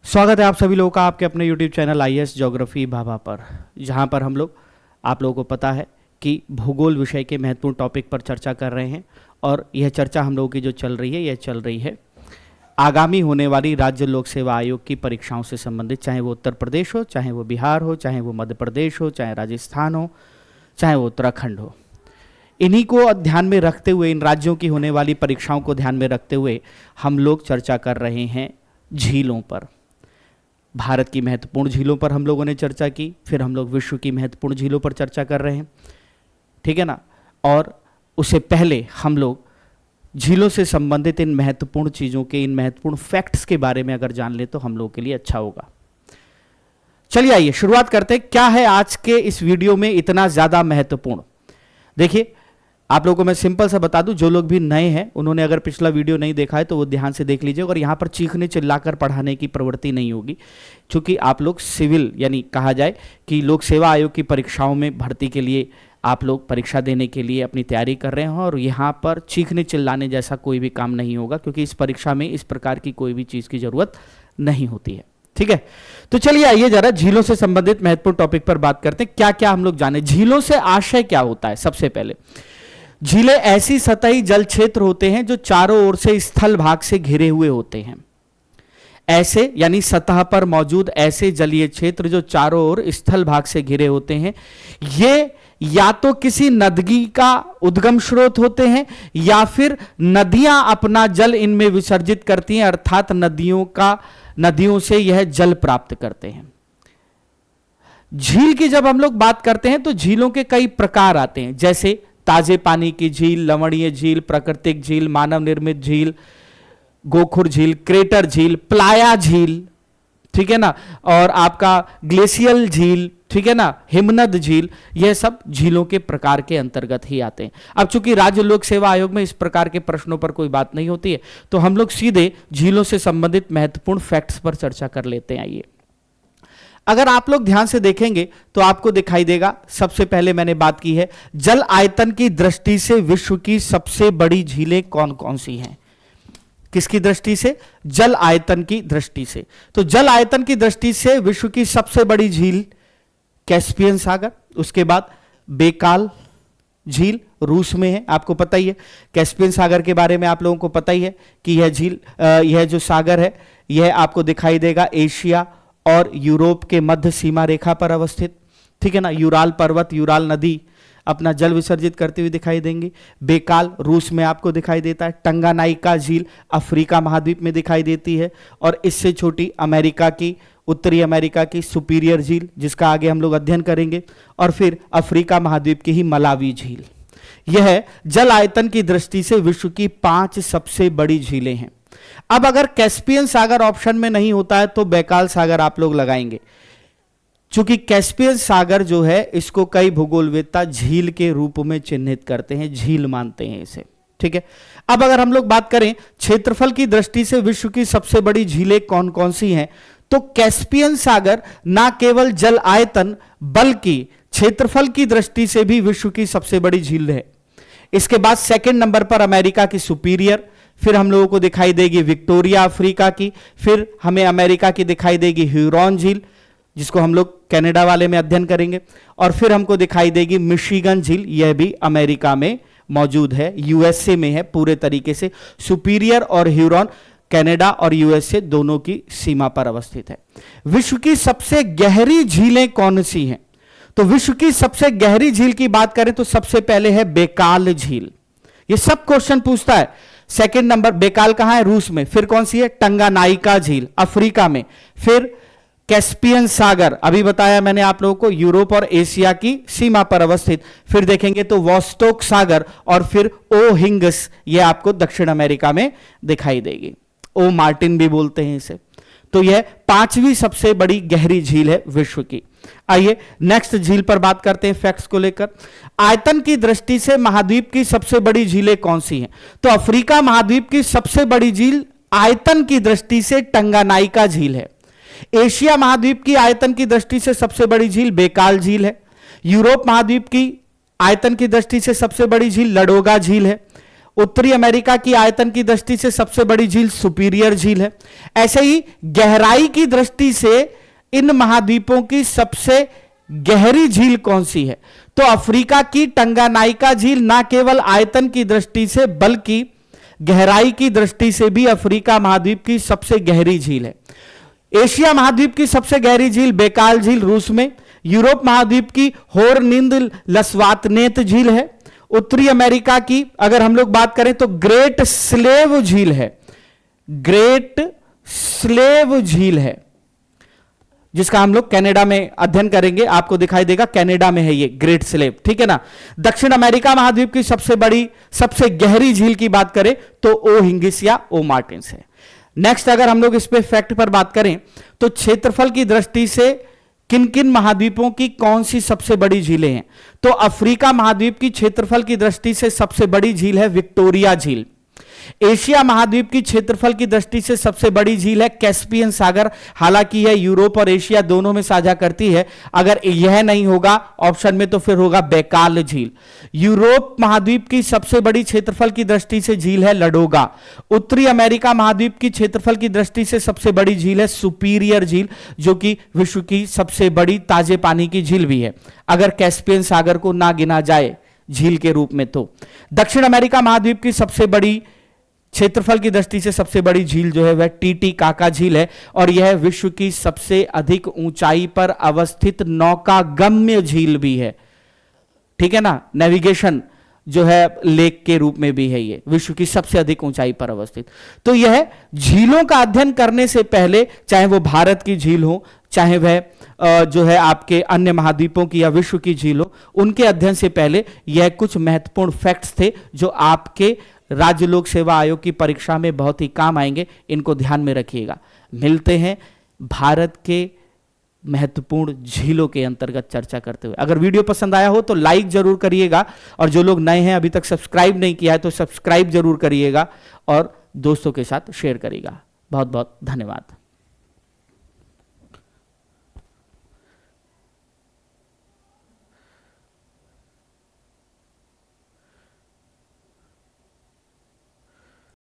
स्वागत है आप सभी लोगों का आपके अपने YouTube channel IAS geography Bhabha पर, जहां पर हम लोग आप लोगों को पता है कि भूगोल विषय के महत्वपूर्ण टॉपिक पर चर्चा कर रहे हैं। और यह चर्चा हम लोगों की जो चल रही है, यह चल रही है आगामी होने वाली राज्य लोक सेवा आयोग की परीक्षाओं से संबंधित, चाहे वो उत्तर प्रदेश हो, चाहे वो बिहार हो, चाहे वो मध्य प्रदेश हो, चाहे राजस्थान हो, चाहे वो उत्तराखंड हो। इन्हीं को ध्यान में रखते हुए, इन राज्यों की होने वाली परीक्षाओं को ध्यान में रखते हुए हम लोग चर्चा कर रहे हैं झीलों पर। भारत की महत्वपूर्ण झीलों पर हम लोगों ने चर्चा की, फिर हम लोग विश्व की महत्वपूर्ण झीलों पर चर्चा कर रहे हैं, ठीक है ना। और उससे पहले हम लोग झीलों से संबंधित इन महत्वपूर्ण चीज़ों के, इन महत्वपूर्ण फैक्ट्स के बारे में अगर जान ले तो हम लोगों के लिए अच्छा होगा। चलिए आइए शुरुआत करते हैं। क्या है आज के इस वीडियो में इतना ज़्यादा महत्वपूर्ण? देखिए, आप लोगों को मैं सिंपल सा बता दूं, जो लोग भी नए हैं उन्होंने अगर पिछला वीडियो नहीं देखा है तो वो ध्यान से देख लीजिए। और यहाँ पर चीखने चिल्लाकर पढ़ाने की प्रवृत्ति नहीं होगी, क्योंकि आप लोग सिविल यानी कहा जाए कि लोक सेवा आयोग की परीक्षाओं में भर्ती के लिए आप लोग परीक्षा देने के लिए अपनी तैयारी कर रहे हैं। और यहाँ पर चीखने चिल्लाने जैसा कोई भी काम नहीं होगा, क्योंकि इस परीक्षा में इस प्रकार की कोई भी चीज़ की जरूरत नहीं होती है, ठीक है। तो चलिए आइए जरा झीलों से संबंधित महत्वपूर्ण टॉपिक पर बात करते हैं। क्या क्या हम लोग जाने, झीलों से आशय क्या होता है? सबसे पहले, झीलें ऐसी सतही जल क्षेत्र होते हैं जो चारों ओर से स्थल भाग से घिरे हुए होते हैं। ऐसे यानी सतह पर मौजूद ऐसे जलीय क्षेत्र जो चारों ओर स्थल भाग से घिरे होते हैं, ये या तो किसी नदी का उद्गम स्रोत होते हैं या फिर नदियां अपना जल इनमें विसर्जित करती हैं, अर्थात नदियों से यह जल प्राप्त करते हैं। झील की जब हम लोग बात करते हैं तो झीलों के कई प्रकार आते हैं, जैसे ताजे पानी की झील, लवणीय झील, प्राकृतिक झील, मानव निर्मित झील, गोखुर झील, क्रेटर झील, प्लाया झील, ठीक है ना, और आपका ग्लेशियल झील, ठीक है ना, हिमनद झील, यह सब झीलों के प्रकार के अंतर्गत ही आते हैं। अब चूंकि राज्य लोक सेवा आयोग में इस प्रकार के प्रश्नों पर कोई बात नहीं होती है, तो हम लोग सीधे झीलों से संबंधित महत्वपूर्ण फैक्ट्स पर चर्चा कर लेते हैं। आइए, अगर आप लोग ध्यान से देखेंगे तो आपको दिखाई देगा, सबसे पहले मैंने बात की है जल आयतन की दृष्टि से विश्व की सबसे बड़ी झीलें कौन कौन सी हैं। किसकी दृष्टि से? जल आयतन की दृष्टि से। तो जल आयतन की दृष्टि से विश्व की सबसे बड़ी झील कैस्पियन सागर, उसके बाद बेकाल झील रूस में है, आपको पता ही है। कैस्पियन सागर के बारे में आप लोगों को पता ही है कि यह झील, यह जो सागर है, यह आपको दिखाई देगा एशिया और यूरोप के मध्य सीमा रेखा पर अवस्थित, ठीक है ना। यूराल पर्वत, यूराल नदी अपना जल विसर्जित करते हुए दिखाई देंगे। बेकाल रूस में आपको दिखाई देता है। टंगानाइका झील अफ्रीका महाद्वीप में दिखाई देती है। और इससे छोटी अमेरिका की, उत्तरी अमेरिका की सुपीरियर झील, जिसका आगे हम लोग अध्ययन करेंगे। और फिर अफ्रीका महाद्वीप की ही मलावी झील। यह जल आयतन की दृष्टि से विश्व की 5 सबसे बड़ी झीलें हैं। अब अगर कैस्पियन सागर ऑप्शन में नहीं होता है तो बेकाल सागर आप लोग लगाएंगे, चूंकि कैस्पियन सागर जो है इसको कई भूगोलवेत्ता झील के रूप में चिन्हित करते हैं, झील मानते हैं इसे, ठीक है। अब अगर हम लोग बात करें क्षेत्रफल की दृष्टि से विश्व की सबसे बड़ी झीलें कौन कौन सी हैं, तो कैस्पियन सागर ना केवल जल आयतन बल्कि क्षेत्रफल की दृष्टि से भी विश्व की सबसे बड़ी झील है। इसके बाद सेकंड नंबर पर अमेरिका की सुपीरियर, फिर हम लोगों को दिखाई देगी विक्टोरिया अफ्रीका की, फिर हमें अमेरिका की दिखाई देगी ह्यूरॉन झील, जिसको हम लोग कनाडा वाले में अध्ययन करेंगे। और फिर हमको दिखाई देगी मिशिगन झील, यह भी अमेरिका में मौजूद है, यूएसए में है पूरे तरीके से। सुपीरियर और ह्यूरॉन कनाडा और यूएसए दोनों की सीमा पर अवस्थित है। विश्व की सबसे गहरी झीलें कौन सी हैं? तो विश्व की सबसे गहरी झील की बात करें तो सबसे पहले है बेकाल झील। ये सब क्वेश्चन पूछता है। सेकंड नंबर बेकाल कहां है? रूस में। फिर कौन सी है? टंगानाइका झील अफ्रीका में। फिर कैस्पियन सागर, अभी बताया मैंने आप लोगों को, यूरोप और एशिया की सीमा पर अवस्थित। फिर देखेंगे तो वोस्टोक सागर, और फिर ओ हिंगस, ये आपको दक्षिण अमेरिका में दिखाई देगी। ओ मार्टिन भी बोलते हैं इसे। तो यह 5वीं सबसे बड़ी गहरी झील है विश्व की। आइए नेक्स्ट झील पर बात करते हैं फैक्ट्स को लेकर। आयतन की दृष्टि से महाद्वीप की सबसे बड़ी झीलें कौन सी हैं? तो अफ्रीका महाद्वीप की सबसे बड़ी झील आयतन की दृष्टि से टंगानाइका झील है। एशिया महाद्वीप की आयतन की दृष्टि से सबसे बड़ी झील बेकाल झील है। यूरोप महाद्वीप की आयतन की दृष्टि से सबसे बड़ी झील लडोगा झील है। उत्तरी अमेरिका की आयतन की दृष्टि से सबसे बड़ी झील सुपीरियर झील है। ऐसे ही गहराई की दृष्टि से इन महाद्वीपों की सबसे गहरी झील कौन सी है? तो अफ्रीका की टंगानाइका झील ना केवल आयतन की दृष्टि से बल्कि गहराई की दृष्टि से भी अफ्रीका महाद्वीप की सबसे गहरी झील है। एशिया महाद्वीप की सबसे गहरी झील बेकाल झील रूस में। यूरोप महाद्वीप की होरनिंद लसवातनेत झील है। उत्तरी अमेरिका की अगर हम लोग बात करें तो ग्रेट स्लेव झील है, ग्रेट स्लेव झील है, जिसका हम लोग कनाडा में अध्ययन करेंगे। आपको दिखाई देगा कनाडा में है ये ग्रेट स्लेव, ठीक है ना। दक्षिण अमेरिका महाद्वीप की सबसे बड़ी सबसे गहरी झील की बात करें तो ओ हिंगिस या ओ मार्टिन्स है। नेक्स्ट अगर हम लोग इस पे फैक्ट पर बात करें तो क्षेत्रफल की दृष्टि से किन किन महाद्वीपों की कौन सी सबसे बड़ी झीलें हैं? तो अफ्रीका महाद्वीप की क्षेत्रफल की दृष्टि से सबसे बड़ी झील है विक्टोरिया झील। एशिया महाद्वीप की क्षेत्रफल की दृष्टि से सबसे बड़ी झील है कैस्पियन सागर। हालांकि यह यूरोप और एशिया दोनों में साझा करती है। अगर यह नहीं होगा ऑप्शन में तो फिर होगा बैकाल झील। यूरोप महाद्वीप की सबसे बड़ी क्षेत्रफल की दृष्टि से झील है लडोगा। उत्तरी अमेरिका महाद्वीप की क्षेत्रफल की दृष्टि से सबसे बड़ी झील है सुपीरियर झील, जो कि विश्व की सबसे बड़ी ताजे पानी की झील भी है अगर कैस्पियन सागर को ना गिना जाए झील के रूप में। तो दक्षिण अमेरिका महाद्वीप की सबसे बड़ी क्षेत्रफल की दृष्टि से सबसे बड़ी झील जो है वह टीटीकाका झील है और यह विश्व की सबसे अधिक ऊंचाई पर अवस्थित नौकागम्य झील भी है, ठीक है ना। नेविगेशन जो है लेक के रूप में भी है, ये विश्व की सबसे अधिक ऊंचाई पर अवस्थित। तो यह झीलों का अध्ययन करने से पहले, चाहे वो भारत की झील हो, चाहे वह जो है आपके अन्य महाद्वीपों की या विश्व की झील हो, उनके अध्ययन से पहले यह कुछ महत्वपूर्ण फैक्ट्स थे जो आपके राज्य लोक सेवा आयोग की परीक्षा में बहुत ही काम आएंगे। इनको ध्यान में रखिएगा। मिलते हैं भारत के महत्वपूर्ण झीलों के अंतर्गत चर्चा करते हुए। अगर वीडियो पसंद आया हो तो लाइक जरूर करिएगा और जो लोग नए हैं अभी तक सब्सक्राइब नहीं किया है तो सब्सक्राइब जरूर करिएगा और दोस्तों के साथ शेयर करिएगा। बहुत बहुत धन्यवाद।